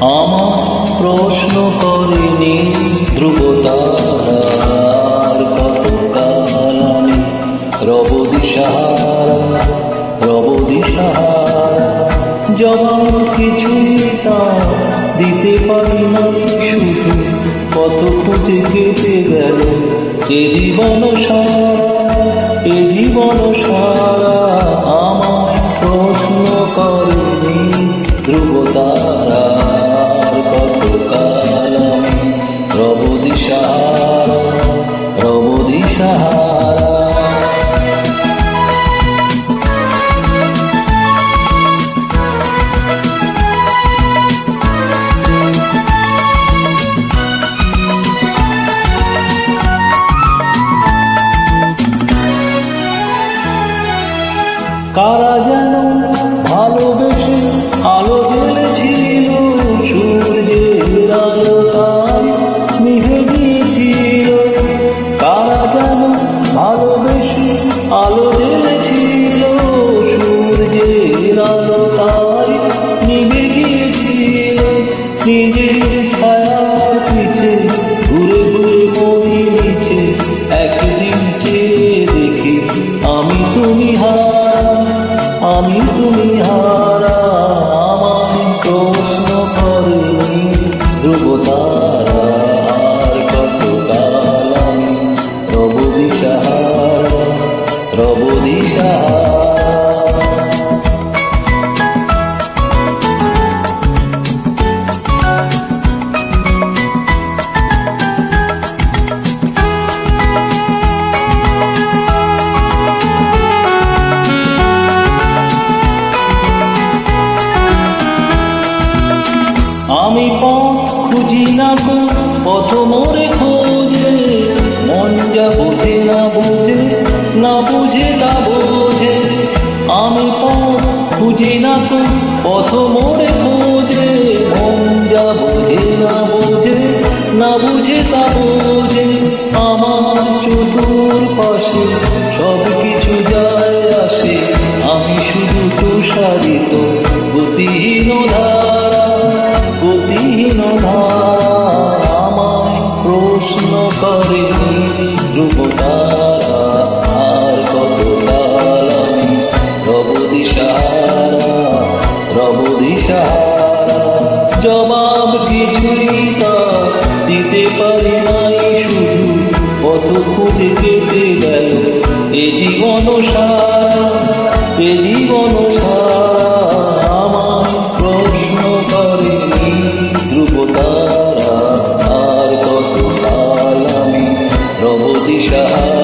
আমার প্রশ্ন করেনি ধ্রুবতারার কতকাল আমি রব দিশাহারা জবাব কিছুই তা দিতে পারি না, শুধু পথ খুঁজে কেটে গেল এ জীবন সারা আমায় প্রশ্ন করেনি ধ্রুবতারার কতকাল আমি রব দিশাহারা। কারা যেন ভালোবেসে আলো জ্বলেছিল, সূর্যের আলো তাই নিভে গিয়েছিল। কারা যেন ভালোবেসে আলো জ্বলেছিল, সূর্যের আলো তাই নিভে গিয়েছিল। নিজের ছায়ার পিছে ঘুরে ঘুরে মরি নিচে, একদিন চেয়ে দেখি আমি তুমি হারা। আমায় প্রশ্ন করেনি ধ্রুবতারার কতকাল আমি রব দিশাহারা। আমি পথ খুঁজি না গো, পথ মোরে খোঁজে, মন যা বোঝে না বোঝে তা বোঝে। আমি পথ খুঁজি না গো, পথ মোরে খোঁজে, মন যা বোঝে না বোঝে তা বোঝে। আমার চতুর পাশে সব কিছু যায় আসে, আমি শুধু তুষারিত গতিহীন ধারা। আমায় প্রশ্ন করেনি ধ্রুবতারার কতকাল আমি রব দিশাহারা। জবাব কিছুই তা দিতে পারি নাই, শুধু পথ খুঁজে কেটে গেল এ জীবন সারা। আমায় প্রশ্ন করেনি ধ্রুবতারা আর কতকাল আমি রব দিশাহারা।